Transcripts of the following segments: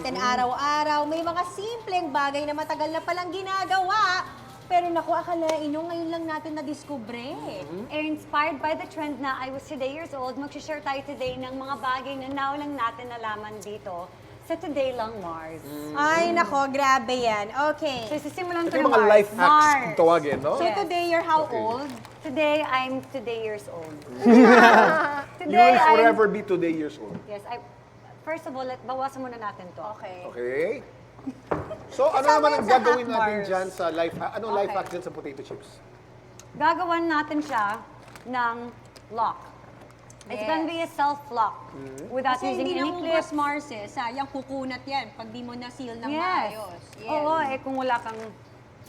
natin araw-araw. May mga simpleng bagay na matagal na palang ginagawa. Pero naku, akalain nyo, ngayon lang natin na-discover. Inspired by the trend na I was today years old, mag-share tayo today ng mga bagay na now lang natin nalaman dito sa Today Lang Mars. Ay, nako, grabe yan. Okay. So, sisimulan Ito ko yung ng mga Mars. life hacks Mars. kung tawagin, no? So today, you're how old? Today, I'm today years old. You Today, will forever be today years old. Yes, first of all, bawasan muna natin to. Okay. Okay? So, ano Kasama naman yan ang sa gagawin hack, natin Mars. dyan sa life hack? Anong life Okay. hack dyan sa potato chips? Gagawan natin siya ng lock. It's Yes. gonna be a self-lock without Kasi using hindi any nahugas, clips. Mars eh. Sayang kukunat yan pag di mo na-seal ng Yes. maayos. Yes. Oo, kung wala kang,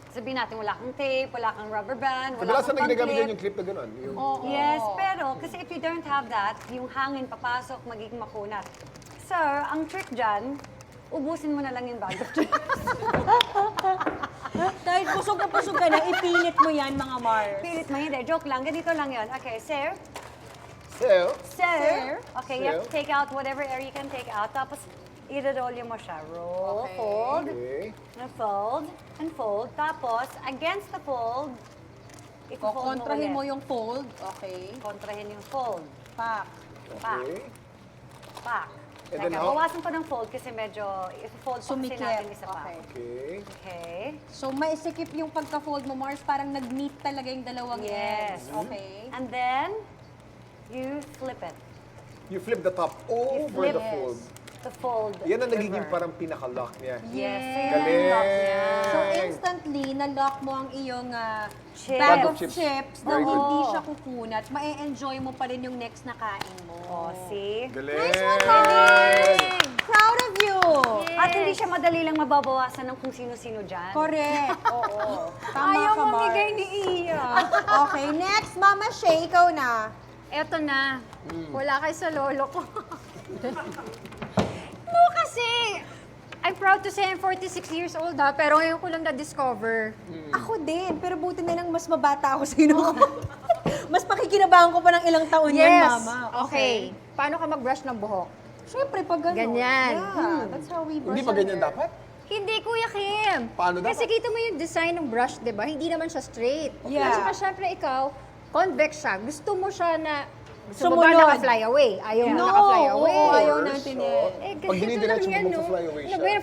sabihin natin wala kang tape, wala kang rubber band, wala Kadalasan kang nagnagamit pang-clip. din yung clip na gano'n. Yung, Yes, pero kasi if you don't have that, yung hangin papasok, magiging makunat. Sir, ang trick dyan, ubusin mo na lang yung bag of chips. Dahil pusog ka na, ipilit mo yan, mga Mars. Pilit mo, hindi. Joke lang. Ganito lang yun. Okay, sir. so, Sir. Okay, you have to Sir. take out whatever air you can take out. Tapos, idodolyo mo siya. Roll, Okay. fold, okay. and fold. Tapos, against the fold, i-fold mo Kontrahin ulit. mo yung fold. Okay. Kontrahin yung fold. Pak. Pak. Okay. Pak. And Teka, then how- bawasan ko ng fold kasi medyo, i-fold pa kasi Sumikip. natin isa pa. Okay. Okay. Okay. So, maisikip yung pagka-fold mo, Mars. Parang nag-meet talaga yung dalawang Yes. ends. Okay. And then, you flip it. You flip the top over flip the fold. The fold. Yan ang nagiging over. parang pinaka-lock niya. Yes. So, yun Galing. yung lock niya. So, instantly, na-lock mo ang iyong Chips. bag Bag of of chips. chips na Very good. hindi siya kukunat. Ma-enjoy mo pa rin yung next na kain mo. Oh, see? Galing. Nice one, Mars! Proud of you! At hindi siya madali lang mababawasan ng kung sino-sino dyan. Correct. Oo. Tama Ayaw ka, Mars. mamigay ni Iya. Okay, next, Mama Shay, ikaw na. Eto na. Wala kayo sa lolo ko. No, kasi I'm proud to say I'm 46 years old pero ngayon ko lang na-discover. Ako din, pero buti na lang mas mabata ako sa'yo. Mas pakikinabangan ko pa ng ilang taon yan, Mama. Okay. Paano ka mag-brush ng buhok? Siyempre, pag gano'n. Ganyan. Yeah, that's how we brush Hindi ba our ganyan hair. dapat? Hindi, Kuya Kim. Paano dapat? Kasi kita mo yung design ng brush, di ba? Hindi naman siya straight. Yeah. At saka syempre ikaw, convex siya. Gusto mo siya na sa Sumunod. baba naka-fly away. Ayaw mo No, naka-fly away. oo, ayaw Course, natin so, yan. Pag ganito dinidiretso lang yan, mo, no? mag-fly away siya. Ano ba yan,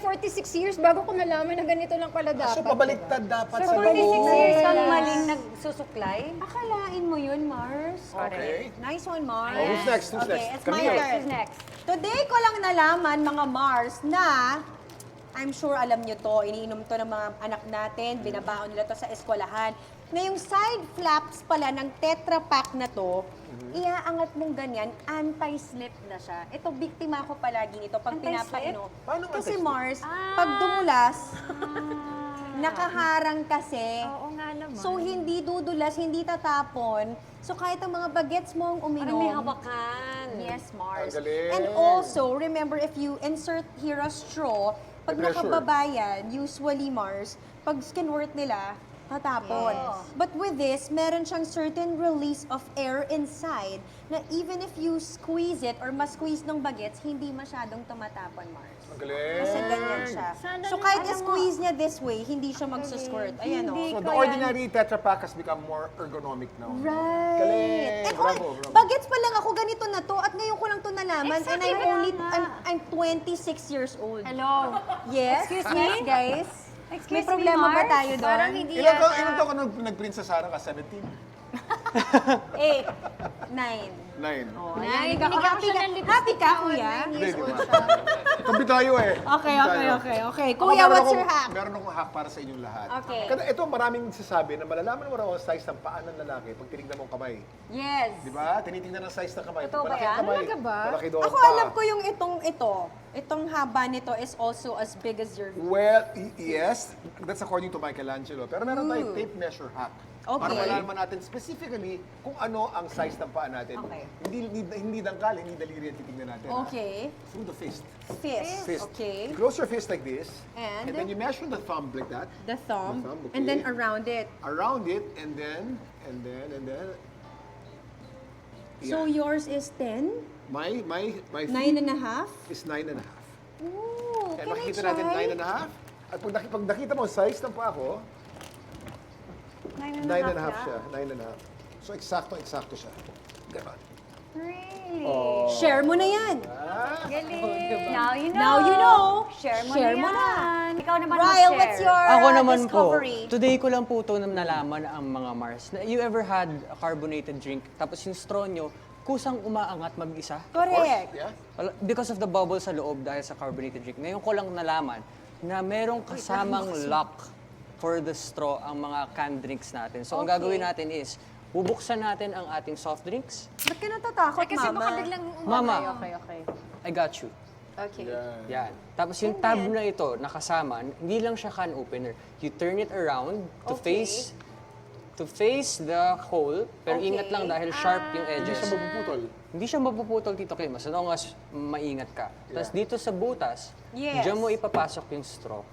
46 years bago ko nalaman na ganito lang pala dapat. So, pabaliktad dapat So, sa 46 buhok. years kang maling nagsusuklay? Akalain mo yun, Mars. Okay. Nice one, Mars. Oh, who's next? Who's Okay, next? it's my Camille. turn. Who's next? Today ko lang nalaman, mga Mars, na I'm sure alam nyo to, iniinom to ng mga anak natin, binabaon nila to sa eskwelahan. Na yung side flaps pala ng Tetra Pak na to, iaangat mong ganyan, anti-slip na siya. Ito, biktima ko palagi nito pag Anti-slip? pinapainom. Paano Kasi anti-slip? Mars, pag dumulas, nakaharang kasi. Oo nga naman. So, hindi dudulas, hindi tatapon. So, kahit ang mga bagets mo ang uminom. Parang may hawakan. Yes, Mars. Ang galing. And also, remember, if you insert here a straw, pag May pressure. nakababayan, usually, Mars, pag skinwort nila, tatapon. Yes. But with this, meron siyang certain release of air inside na even if you squeeze it or mas-squeeze ng bagets, hindi masyadong tumatapon, Mars. Ang galing. Kasi ganyan siya. Sana So na- kahit alam mo- i-squeeze niya this way, hindi siya magsusquirt. Ayan o. Hindi So, ko the yan. ordinary Tetra Pak has become more ergonomic now. Right. Galing. And Bravo, all, bravo. bagets pa lang ako, ganito na to, at ngayon ko lang to nalaman, and Exactly, I'm kaya only, nga. I'm 26 years old. Hello. Yes? Excuse Yes, me? guys? Excuse May me, problema ba Mars? tayo doon? Parang hindi Ilan yata. taon ka nag-print sa Sarah ka? 17? 8, 9. 9. Oh, Nine. ayan. Binigyan ko Happy siya ka, ng lipstick happy ka, noon, kuya? 9 years Hindi, old di ba? siya. Tabi tayo eh. Okay, Tabi okay, tayo. okay, okay. Ako, Kuya, meron what's akong- your hack? Meron akong hack para sa inyong lahat. Okay. Kasi ito, maraming nagsasabi na malalaman mo raw ang size ng paa ng lalaki pag tinignan mo ang kamay. Yes. Di ba? Tinitingnan ang size ng kamay. Totoo ba Malaki yan? ang kamay. Talaga ba? Malaki daw ang Ako paa. alam ko yung itong haba nito is also as big as your Well, yes, that's according to Michelangelo. Pero meron tayong tape measure hack. Para Okay. malaman natin specifically kung ano ang size ng paa natin. Okay. Hindi dangkal, hindi daliri ang titignan natin. ha? Okay. Through the fist. Fist. Fist. Okay. You close your fist like this. And? then you measure the thumb like that. The thumb. The thumb, And then okay. around it. Around it, and then. So Yeah. yours is 10? My 9 and a half? is 9.5. Ooh, Kaya can I makikita natin try? 9.5. At pag nakita mo, size ng paa ko, 9.5 siya. 9.5. So, eksakto siya. Ganon. Really? Share mo na yan. Galing. Now you know. Now you know. Share mo Share na mo na. yan. Ikaw naman Ryle, mag-share. what's your Ako naman discovery? po, today ko lang po ito nalaman ang mga Mars. Na you ever had a carbonated drink, tapos yung straw nyo, kusang umaangat mag-isa? Correct. Yeah? Because of the bubble sa loob dahil sa carbonated drink. Ngayon ko lang nalaman na merong kasamang lock for the straw ang mga canned drinks natin. So, ang Okay. gagawin natin is, bubuksan natin ang ating soft drinks. Ba't ka natatakot, Kasi Mama? baka biglang Mama, Okay. I got you. Okay. Yan. Tapos yung tab na ito, nakasama, hindi lang siya can opener. You turn it around to Okay. face the hole, pero Okay. ingat lang dahil sharp yung Hindi edges. siya mapuputol. Hindi siya mapuputol, Tito Kim, as long as maingat ka. Tapos dito sa butas, Yes. diyan mo ipapasok yung straw.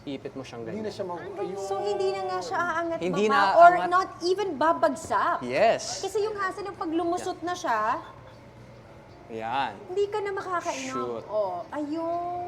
Iipit mo siyang Hindi na ganyan. siya ayun. So, hindi na nga siya aangat, Hindi Mama? na Or aangat. not even babagsak? Yes. Kasi yung hassle ng pag lumusot na siya, Yan. hindi ka na makakainom. Shoot. Oh, ayun.